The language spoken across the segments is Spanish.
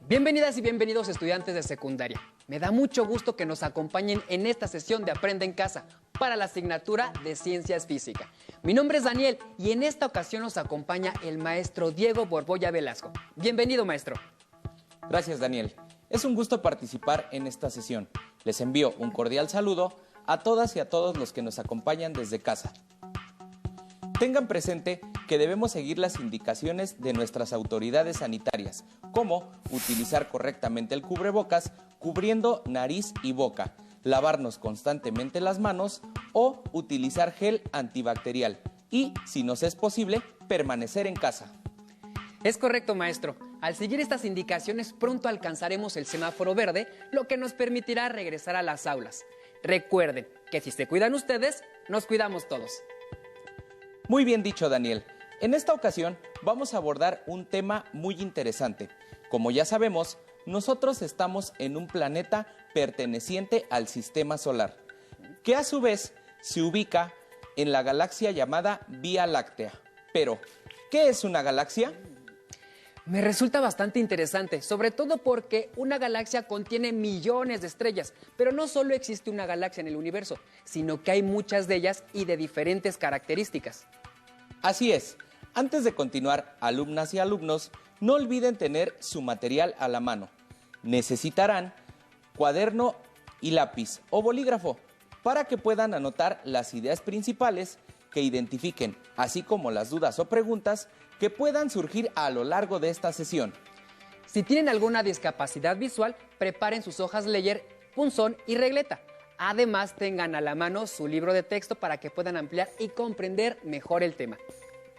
Bienvenidas y bienvenidos estudiantes de secundaria. Me da mucho gusto que nos acompañen en esta sesión de Aprende en Casa para la asignatura de Ciencias Física. Mi nombre es Daniel y en esta ocasión nos acompaña el maestro Diego Borbolla Velasco. Bienvenido, maestro. Gracias, Daniel. Es un gusto participar en esta sesión. Les envío un cordial saludo a todas y a todos los que nos acompañan desde casa. Tengan presente que debemos seguir las indicaciones de nuestras autoridades sanitarias, como utilizar correctamente el cubrebocas, cubriendo nariz y boca, lavarnos constantemente las manos o utilizar gel antibacterial y, si nos es posible, permanecer en casa. Es correcto, maestro. Al seguir estas indicaciones, pronto alcanzaremos el semáforo verde, lo que nos permitirá regresar a las aulas. Recuerden que si se cuidan ustedes, nos cuidamos todos. Muy bien dicho, Daniel. En esta ocasión vamos a abordar un tema muy interesante. Como ya sabemos, nosotros estamos en un planeta perteneciente al Sistema Solar, que a su vez se ubica en la galaxia llamada Vía Láctea. Pero, ¿qué es una galaxia? Me resulta bastante interesante, sobre todo porque una galaxia contiene millones de estrellas, pero no solo existe una galaxia en el universo, sino que hay muchas de ellas y de diferentes características. Así es. Antes de continuar, alumnas y alumnos, no olviden tener su material a la mano. Necesitarán cuaderno y lápiz o bolígrafo para que puedan anotar las ideas principales que identifiquen, así como las dudas o preguntas que puedan surgir a lo largo de esta sesión. Si tienen alguna discapacidad visual, preparen sus hojas Ledger, punzón y regleta. Además, tengan a la mano su libro de texto para que puedan ampliar y comprender mejor el tema.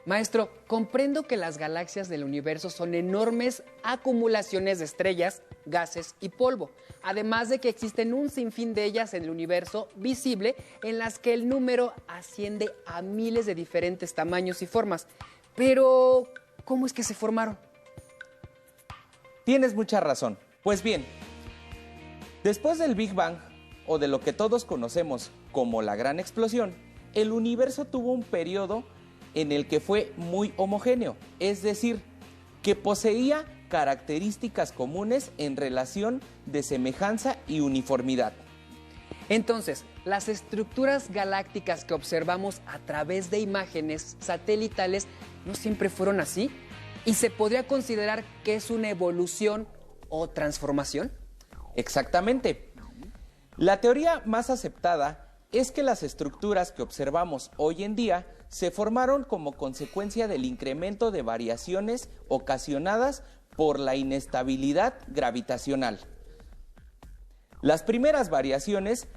Maestro, comprendo que las galaxias del universo son enormes acumulaciones de estrellas, gases y polvo, además de que existen un sinfín de ellas en el universo visible en las que el número asciende a miles de diferentes tamaños y formas. Pero, ¿cómo es que se formaron? Tienes mucha razón. Pues bien, después del Big Bang, o de lo que todos conocemos como la Gran Explosión, el universo tuvo un periodo en el que fue muy homogéneo, es decir, que poseía características comunes en relación de semejanza y uniformidad. Entonces, las estructuras galácticas que observamos a través de imágenes satelitales no siempre fueron así, y se podría considerar que es una evolución o transformación. Exactamente. La teoría más aceptada es que las estructuras que observamos hoy en día se formaron como consecuencia del incremento de variaciones ocasionadas por la inestabilidad gravitacional. Las primeras variaciones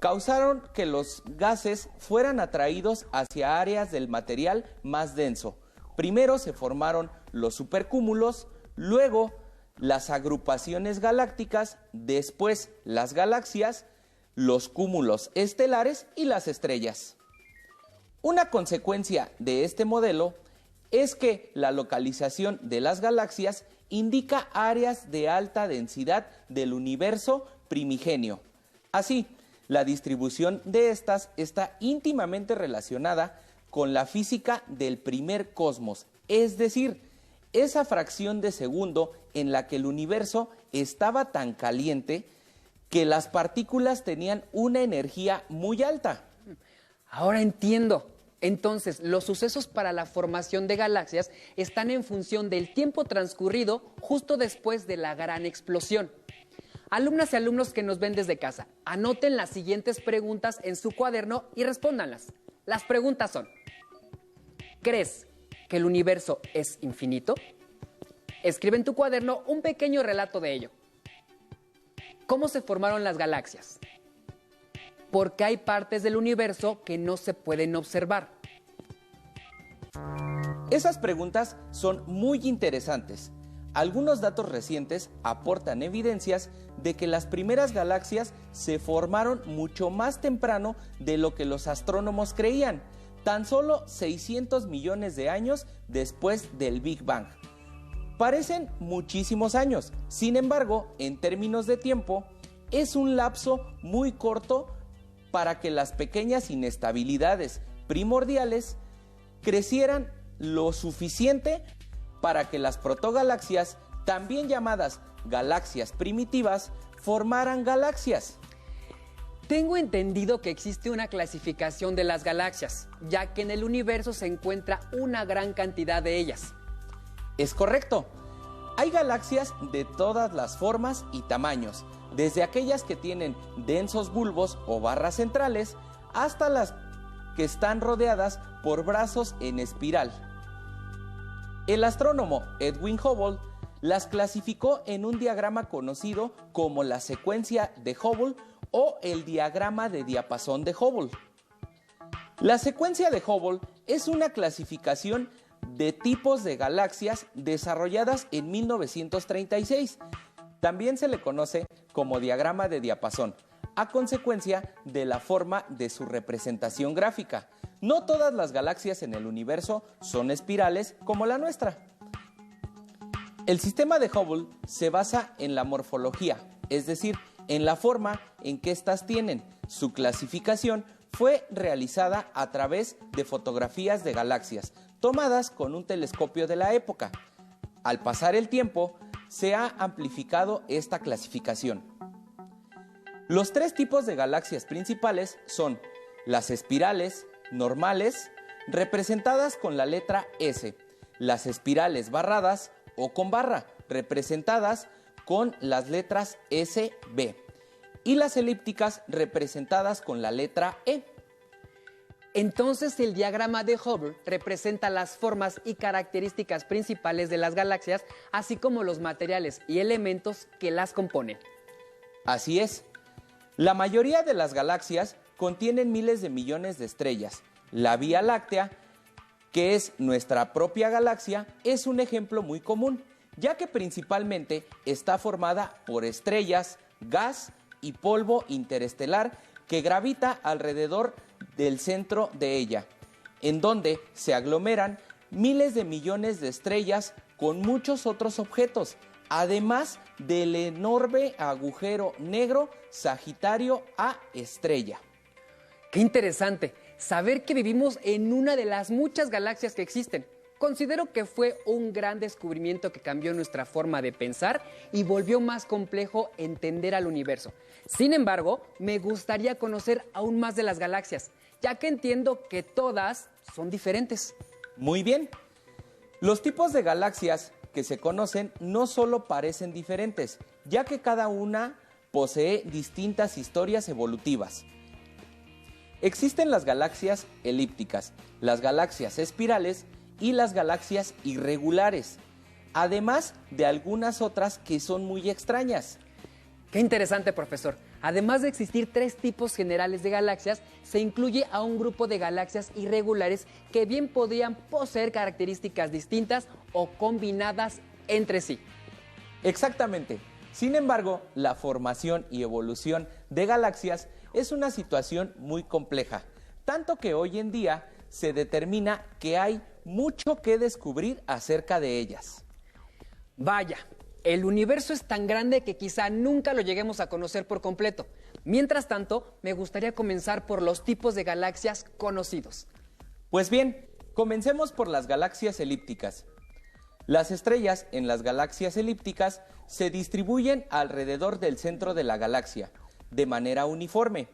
causaron que los gases fueran atraídos hacia áreas del material más denso. Primero se formaron los supercúmulos, luego las agrupaciones galácticas, después las galaxias, los cúmulos estelares y las estrellas. Una consecuencia de este modelo es que la localización de las galaxias indica áreas de alta densidad del universo primigenio. Así, la distribución de estas está íntimamente relacionada con la física del primer cosmos, es decir, esa fracción de segundo en la que el universo estaba tan caliente que las partículas tenían una energía muy alta. Ahora entiendo. Entonces, los sucesos para la formación de galaxias están en función del tiempo transcurrido justo después de la gran explosión. Alumnas y alumnos que nos ven desde casa, anoten las siguientes preguntas en su cuaderno y respóndanlas. Las preguntas son: ¿crees que el universo es infinito? Escribe en tu cuaderno un pequeño relato de ello. ¿Cómo se formaron las galaxias? ¿Por qué hay partes del universo que no se pueden observar? Esas preguntas son muy interesantes. Algunos datos recientes aportan evidencias de que las primeras galaxias se formaron mucho más temprano de lo que los astrónomos creían, tan solo 600 millones de años después del Big Bang. Parecen muchísimos años, sin embargo, en términos de tiempo, es un lapso muy corto para que las pequeñas inestabilidades primordiales crecieran lo suficiente para que las protogalaxias, también llamadas galaxias primitivas formaran galaxias. Tengo entendido que existe una clasificación de las galaxias, ya que en el universo se encuentra una gran cantidad de ellas. Es correcto. Hay galaxias de todas las formas y tamaños, desde aquellas que tienen densos bulbos o barras centrales, hasta las que están rodeadas por brazos en espiral. El astrónomo Edwin Hubble las clasificó en un diagrama conocido como la secuencia de Hubble o el diagrama de diapasón de Hubble. La secuencia de Hubble es una clasificación de tipos de galaxias desarrolladas en 1936. También se le conoce como diagrama de diapasón, a consecuencia de la forma de su representación gráfica. No todas las galaxias en el universo son espirales como la nuestra. El sistema de Hubble se basa en la morfología, es decir, en la forma en que éstas tienen. Su clasificación fue realizada a través de fotografías de galaxias, tomadas con un telescopio de la época. Al pasar el tiempo, se ha amplificado esta clasificación. Los tres tipos de galaxias principales son las espirales normales, representadas con la letra S, las espirales barradas o con barra, representadas con las letras S, B, y las elípticas, representadas con la letra E. Entonces, el diagrama de Hubble representa las formas y características principales de las galaxias, así como los materiales y elementos que las componen. Así es. La mayoría de las galaxias contienen miles de millones de estrellas. La Vía Láctea, que es nuestra propia galaxia, es un ejemplo muy común, ya que principalmente está formada por estrellas, gas y polvo interestelar que gravita alrededor del centro de ella, en donde se aglomeran miles de millones de estrellas con muchos otros objetos, además del enorme agujero negro Sagitario A estrella. ¡Qué interesante! Saber que vivimos en una de las muchas galaxias que existen. Considero que fue un gran descubrimiento que cambió nuestra forma de pensar y volvió más complejo entender al universo. Sin embargo, me gustaría conocer aún más de las galaxias, ya que entiendo que todas son diferentes. Muy bien. Los tipos de galaxias que se conocen no solo parecen diferentes, ya que cada una posee distintas historias evolutivas. Existen las galaxias elípticas, las galaxias espirales y las galaxias irregulares, además de algunas otras que son muy extrañas. ¡Qué interesante, profesor! Además de existir tres tipos generales de galaxias, se incluye a un grupo de galaxias irregulares que bien podrían poseer características distintas o combinadas entre sí. Exactamente. Sin embargo, la formación y evolución de galaxias es una situación muy compleja, tanto que hoy en día se determina que hay mucho que descubrir acerca de ellas. Vaya, el universo es tan grande que quizá nunca lo lleguemos a conocer por completo. Mientras tanto, me gustaría comenzar por los tipos de galaxias conocidos. Pues bien, comencemos por las galaxias elípticas. Las estrellas en las galaxias elípticas se distribuyen alrededor del centro de la galaxia, de manera uniforme.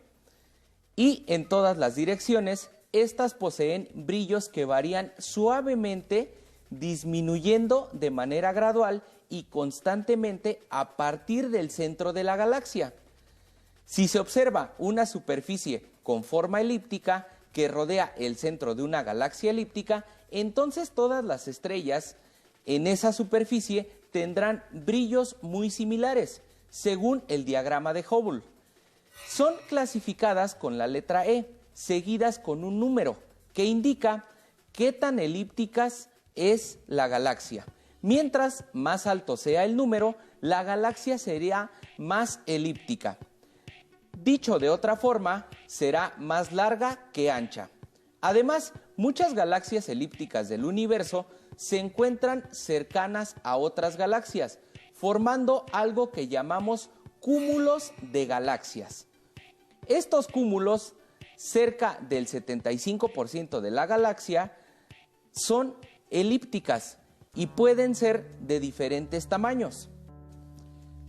Y en todas las direcciones, estas poseen brillos que varían suavemente, disminuyendo de manera gradual y constantemente a partir del centro de la galaxia. Si se observa una superficie con forma elíptica que rodea el centro de una galaxia elíptica, entonces todas las estrellas en esa superficie tendrán brillos muy similares, según el diagrama de Hubble. Son clasificadas con la letra E, seguidas con un número que indica qué tan elípticas es la galaxia. Mientras más alto sea el número, la galaxia sería más elíptica. Dicho de otra forma, será más larga que ancha. Además, muchas galaxias elípticas del universo se encuentran cercanas a otras galaxias, formando algo que llamamos cúmulos de galaxias. Estos cúmulos, cerca del 75% de la galaxia, son elípticas y pueden ser de diferentes tamaños.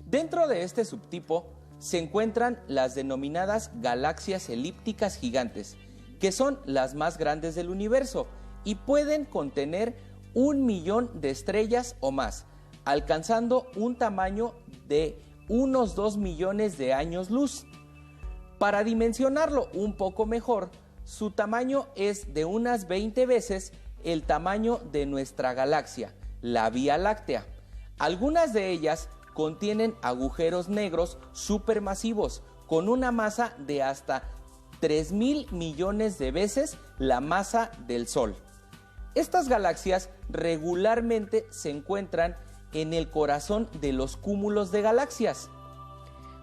Dentro de este subtipo se encuentran las denominadas galaxias elípticas gigantes, que son las más grandes del universo y pueden contener 1.000.000 de estrellas o más, alcanzando un tamaño de unos 2 millones de años luz. Para dimensionarlo un poco mejor, su tamaño es de unas 20 veces el tamaño de nuestra galaxia, la Vía Láctea. Algunas de ellas contienen agujeros negros supermasivos con una masa de hasta 3.000 millones de veces la masa del Sol. Estas galaxias regularmente se encuentran en el corazón de los cúmulos de galaxias.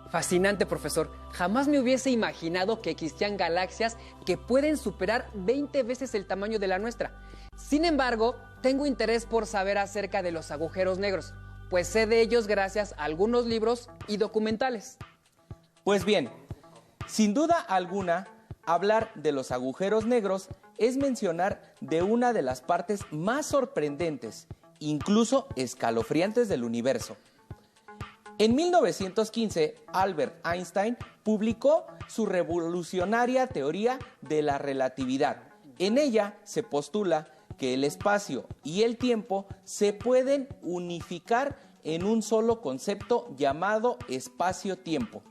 Fascinante, profesor. Jamás me hubiese imaginado que existían galaxias que pueden superar 20 veces el tamaño de la nuestra. Sin embargo, tengo interés por saber acerca de los agujeros negros, pues sé de ellos gracias a algunos libros y documentales. Pues bien, sin duda alguna, hablar de los agujeros negros es mencionar de una de las partes más sorprendentes, incluso escalofriantes del universo. En 1915, Albert Einstein publicó su revolucionaria teoría de la relatividad. En ella se postula que el espacio y el tiempo se pueden unificar en un solo concepto llamado espacio-tiempo.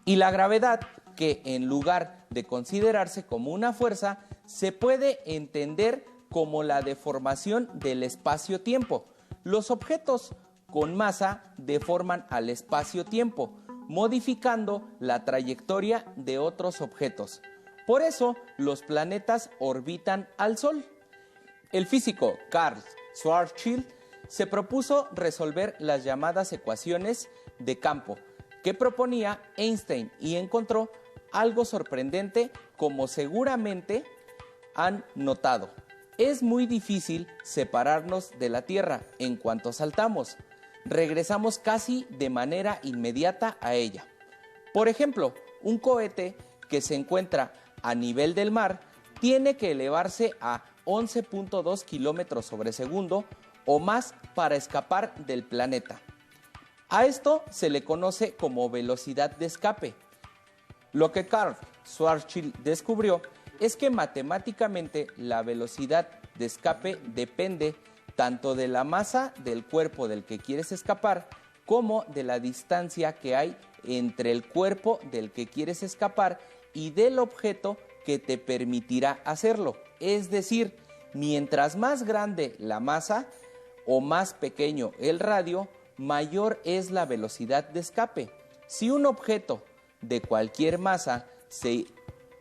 Y la gravedad, que en lugar de considerarse como una fuerza, se puede entender como la deformación del espacio-tiempo. Los objetos con masa deforman al espacio-tiempo, modificando la trayectoria de otros objetos. Por eso, los planetas orbitan al Sol. El físico Karl Schwarzschild se propuso resolver las llamadas ecuaciones de campo que proponía Einstein y encontró algo sorprendente, como seguramente han notado. Es muy difícil separarnos de la Tierra en cuanto saltamos. Regresamos casi de manera inmediata a ella. Por ejemplo, un cohete que se encuentra a nivel del mar tiene que elevarse a 11.2 kilómetros sobre segundo o más para escapar del planeta. A esto se le conoce como velocidad de escape. Lo que Karl Schwarzschild descubrió es que matemáticamente la velocidad de escape depende tanto de la masa del cuerpo del que quieres escapar como de la distancia que hay entre el cuerpo del que quieres escapar y del objeto que te permitirá hacerlo. Es decir, mientras más grande la masa o más pequeño el radio, mayor es la velocidad de escape. Si un objeto de cualquier masa se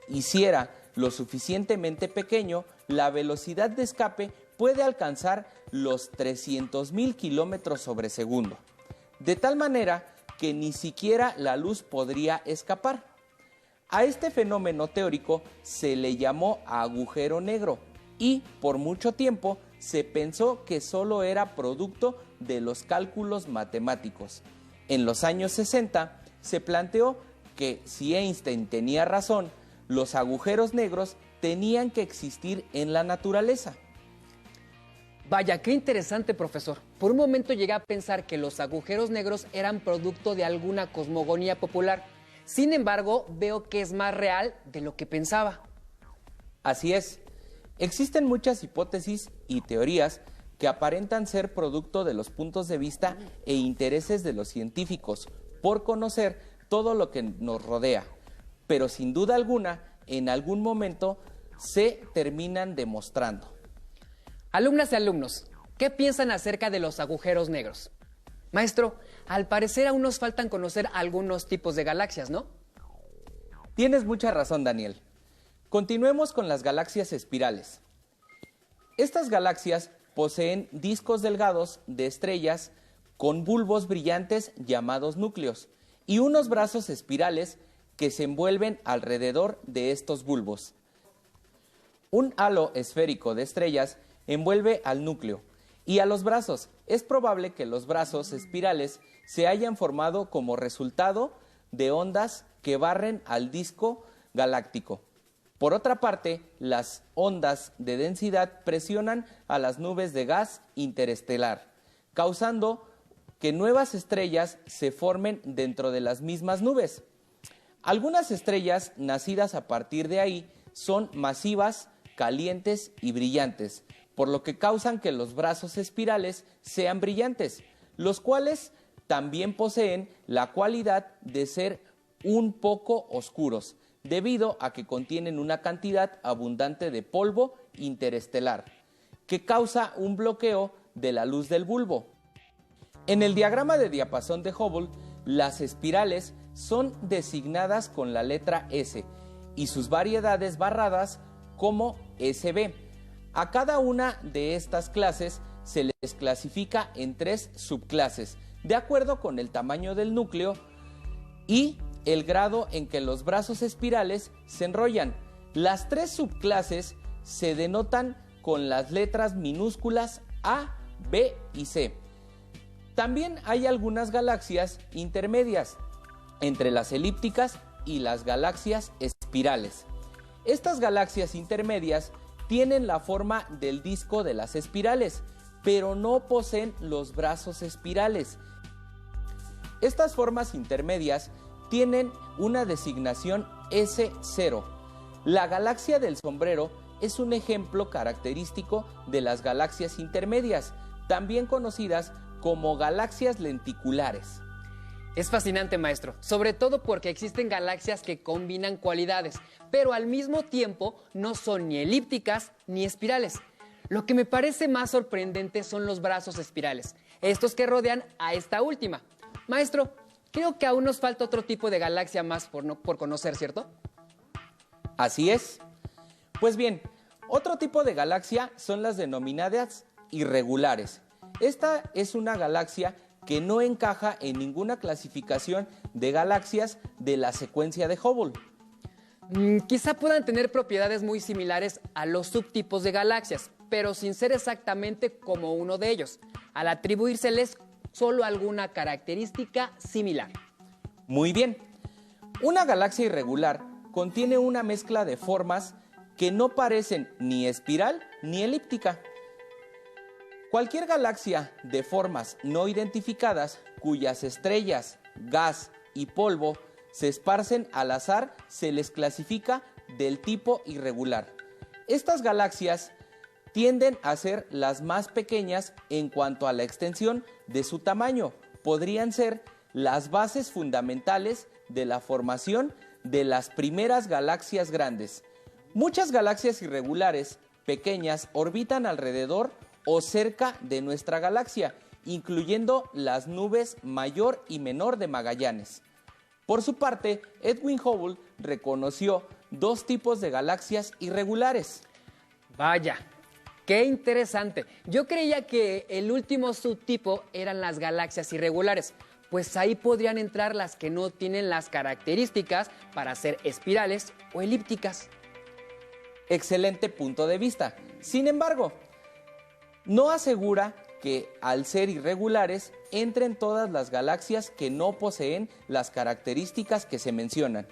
hiciera lo suficientemente pequeño, la velocidad de escape puede alcanzar los 300.000 kilómetros sobre segundo, de tal manera que ni siquiera la luz podría escapar. A este fenómeno teórico se le llamó agujero negro y por mucho tiempo se pensó que solo era producto de los cálculos matemáticos. En los años 60 se planteó que si Einstein tenía razón, los agujeros negros tenían que existir en la naturaleza. Vaya, qué interesante, profesor. Por un momento llegué a pensar que los agujeros negros eran producto de alguna cosmogonía popular. Sin embargo, veo que es más real de lo que pensaba. Así es. Existen muchas hipótesis y teorías que aparentan ser producto de los puntos de vista e intereses de los científicos por conocer todo lo que nos rodea, pero sin duda alguna, en algún momento se terminan demostrando. Alumnas y alumnos, ¿qué piensan acerca de los agujeros negros? Maestro, al parecer aún nos faltan conocer algunos tipos de galaxias, ¿no? Tienes mucha razón, Daniel. Continuemos con las galaxias espirales. Estas galaxias poseen discos delgados de estrellas con bulbos brillantes llamados núcleos y unos brazos espirales que se envuelven alrededor de estos bulbos. Un halo esférico de estrellas envuelve al núcleo y a los brazos. Es probable que los brazos espirales se hayan formado como resultado de ondas que barren al disco galáctico. Por otra parte, las ondas de densidad presionan a las nubes de gas interestelar, causando que nuevas estrellas se formen dentro de las mismas nubes. Algunas estrellas nacidas a partir de ahí son masivas, calientes y brillantes, por lo que causan que los brazos espirales sean brillantes, los cuales también poseen la cualidad de ser un poco oscuros, debido a que contienen una cantidad abundante de polvo interestelar, que causa un bloqueo de la luz del bulbo. En el diagrama de diapasón de Hubble, las espirales son designadas con la letra S y sus variedades barradas como SB. A cada una de estas clases se les clasifica en 3 subclases, de acuerdo con el tamaño del núcleo y el grado en que los brazos espirales se enrollan. Las 3 subclases se denotan con las letras minúsculas A, B y C. También hay algunas galaxias intermedias entre las elípticas y las galaxias espirales. Estas galaxias intermedias tienen la forma del disco de las espirales, pero no poseen los brazos espirales. Estas formas intermedias tienen una designación S0. La galaxia del sombrero es un ejemplo característico de las galaxias intermedias, también conocidas como galaxias lenticulares. Es fascinante, maestro, sobre todo porque existen galaxias que combinan cualidades, pero al mismo tiempo no son ni elípticas ni espirales. Lo que me parece más sorprendente son los brazos espirales, estos que rodean a esta última. Maestro, creo que aún nos falta otro tipo de galaxia más por conocer, ¿cierto? Así es. Pues bien, otro tipo de galaxia son las denominadas irregulares. Esta es una galaxia que no encaja en ninguna clasificación de galaxias de la secuencia de Hubble. Quizá puedan tener propiedades muy similares a los subtipos de galaxias, pero sin ser exactamente como uno de ellos, al atribuírseles solo alguna característica similar. Muy bien. Una galaxia irregular contiene una mezcla de formas que no parecen ni espiral ni elíptica. Cualquier galaxia de formas no identificadas, cuyas estrellas, gas y polvo se esparcen al azar, se les clasifica del tipo irregular. Estas galaxias tienden a ser las más pequeñas en cuanto a la extensión de su tamaño. Podrían ser las bases fundamentales de la formación de las primeras galaxias grandes. Muchas galaxias irregulares pequeñas orbitan alrededor o cerca de nuestra galaxia, incluyendo las nubes mayor y menor de Magallanes. Por su parte, Edwin Hubble reconoció 2 tipos de galaxias irregulares. Vaya, qué interesante. Yo creía que el último subtipo eran las galaxias irregulares, pues ahí podrían entrar las que no tienen las características para ser espirales o elípticas. Excelente punto de vista. Sin embargo, no asegura que al ser irregulares entren todas las galaxias que no poseen las características que se mencionan.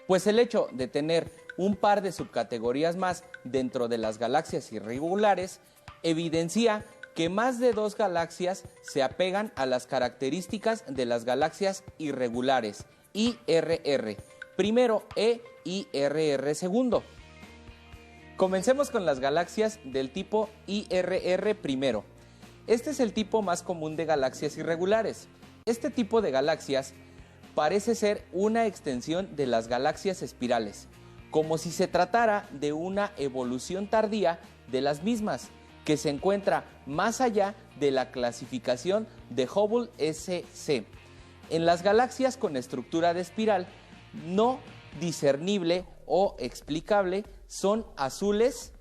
Pues el hecho de tener un par de subcategorías más dentro de las galaxias irregulares evidencia que más de 2 galaxias se apegan a las características de las galaxias irregulares, IRR, primero e IRR segundo. Comencemos con las galaxias del tipo IRR primero. Este es el tipo más común de galaxias irregulares. Este tipo de galaxias parece ser una extensión de las galaxias espirales, como si se tratara de una evolución tardía de las mismas, que se encuentra más allá de la clasificación de Hubble SC. En las galaxias con estructura de espiral no discernible o explicable son azules,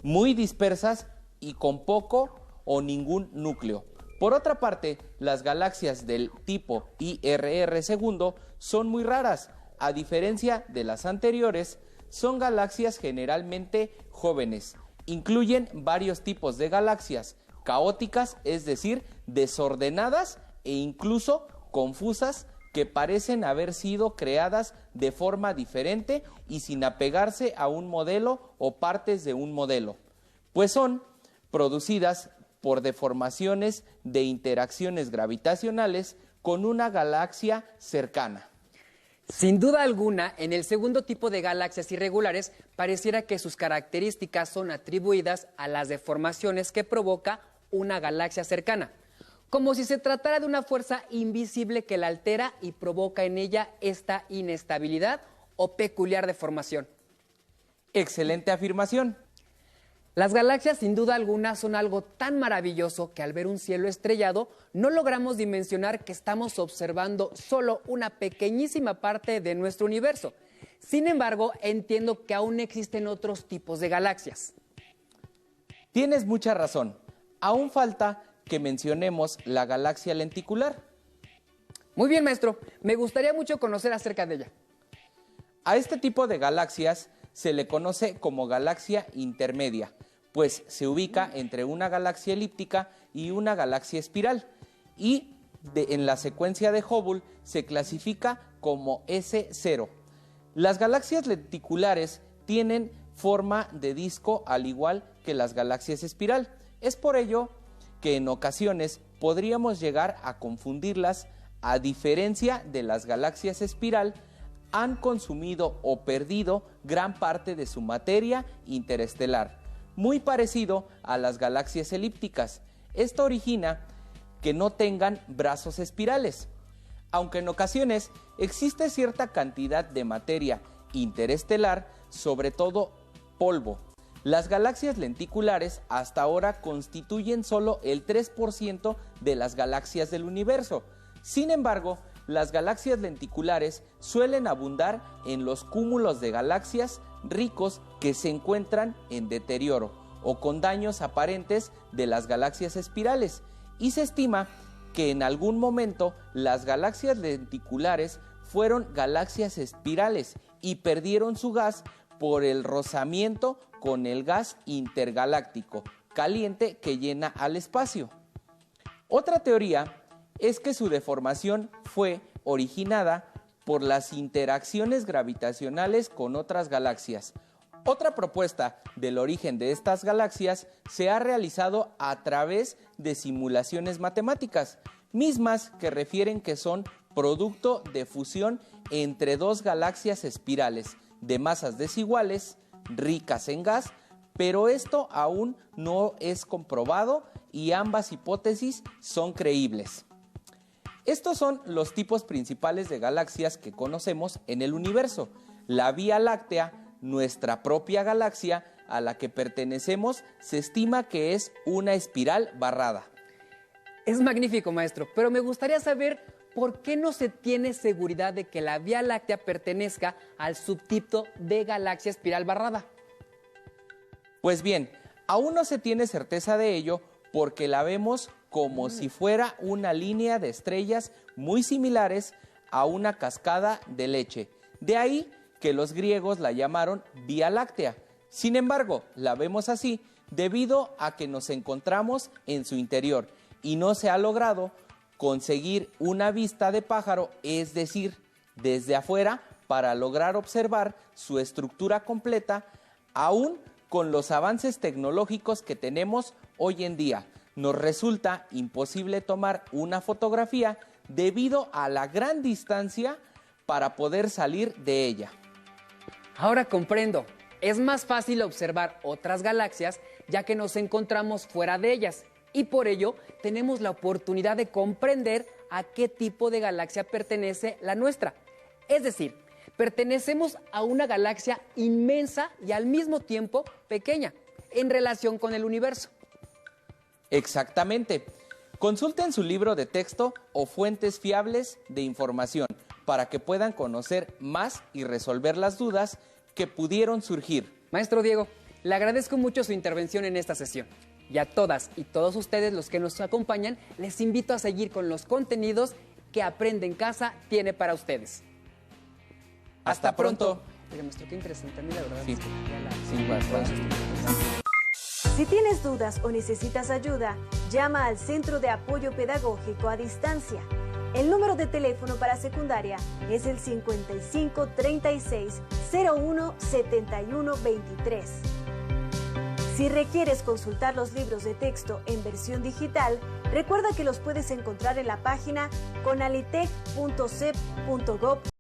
muy dispersas y con poco o ningún núcleo. Por otra parte, las galaxias del tipo IRR segundo son muy raras. A diferencia de las anteriores, son galaxias generalmente jóvenes. Incluyen varios tipos de galaxias caóticas, es decir, desordenadas e incluso confusas, que parecen haber sido creadas de forma diferente y sin apegarse a un modelo o partes de un modelo, pues son producidas por deformaciones de interacciones gravitacionales con una galaxia cercana. Sin duda alguna, en el segundo tipo de galaxias irregulares, pareciera que sus características son atribuidas a las deformaciones que provoca una galaxia cercana, como si se tratara de una fuerza invisible que la altera y provoca en ella esta inestabilidad o peculiar deformación. Excelente afirmación. Las galaxias, sin duda alguna, son algo tan maravilloso que al ver un cielo estrellado no logramos dimensionar que estamos observando solo una pequeñísima parte de nuestro universo. Sin embargo, entiendo que aún existen otros tipos de galaxias. Tienes mucha razón. Aún falta que mencionemos la galaxia lenticular. Muy bien, maestro. Me gustaría mucho conocer acerca de ella. A este tipo de galaxias se le conoce como galaxia intermedia, pues se ubica entre una galaxia elíptica y una galaxia espiral, y en la secuencia de Hubble se clasifica como S0. Las galaxias lenticulares tienen forma de disco al igual que las galaxias espiral. Es por ello que en ocasiones podríamos llegar a confundirlas. A diferencia de las galaxias espiral, han consumido o perdido gran parte de su materia interestelar, muy parecido a las galaxias elípticas. Esto origina que no tengan brazos espirales, aunque en ocasiones existe cierta cantidad de materia interestelar, sobre todo polvo. Las galaxias lenticulares hasta ahora constituyen solo el 3% de las galaxias del universo. Sin embargo, las galaxias lenticulares suelen abundar en los cúmulos de galaxias ricos que se encuentran en deterioro o con daños aparentes de las galaxias espirales, y se estima que en algún momento las galaxias lenticulares fueron galaxias espirales y perdieron su gas por el rozamiento con el gas intergaláctico caliente que llena al espacio. Otra teoría es que su deformación fue originada por las interacciones gravitacionales con otras galaxias. Otra propuesta del origen de estas galaxias se ha realizado a través de simulaciones matemáticas, mismas que refieren que son producto de fusión entre dos galaxias espirales de masas desiguales, ricas en gas, pero esto aún no es comprobado y ambas hipótesis son creíbles. Estos son los tipos principales de galaxias que conocemos en el universo. La Vía Láctea, nuestra propia galaxia a la que pertenecemos, se estima que es una espiral barrada. Es magnífico, maestro, pero me gustaría saber por qué no se tiene seguridad de que la Vía Láctea pertenezca al subtipo de galaxia espiral barrada. Pues bien, aún no se tiene certeza de ello porque la vemos como si fuera una línea de estrellas muy similares a una cascada de leche. De ahí que los griegos la llamaron Vía Láctea. Sin embargo, la vemos así debido a que nos encontramos en su interior y no se ha logrado conseguir una vista de pájaro, es decir, desde afuera, para lograr observar su estructura completa, aún con los avances tecnológicos que tenemos hoy en día. Nos resulta imposible tomar una fotografía debido a la gran distancia para poder salir de ella. Ahora comprendo. Es más fácil observar otras galaxias ya que nos encontramos fuera de ellas y por ello tenemos la oportunidad de comprender a qué tipo de galaxia pertenece la nuestra. Es decir, pertenecemos a una galaxia inmensa y al mismo tiempo pequeña en relación con el universo. Exactamente. Consulten su libro de texto o fuentes fiables de información para que puedan conocer más y resolver las dudas que pudieron surgir. Maestro Diego, le agradezco mucho su intervención en esta sesión. Y a todas y todos ustedes los que nos acompañan, les invito a seguir con los contenidos que Aprende en Casa tiene para ustedes. Hasta pronto. Oiga, maestro, qué interesante. A mí la verdad Sí. es que Sí, bastante. Si tienes dudas o necesitas ayuda, llama al Centro de Apoyo Pedagógico a Distancia. El número de teléfono para secundaria es el 5536-017123. Si requieres consultar los libros de texto en versión digital, recuerda que los puedes encontrar en la página conalitec.cep.gov.mx.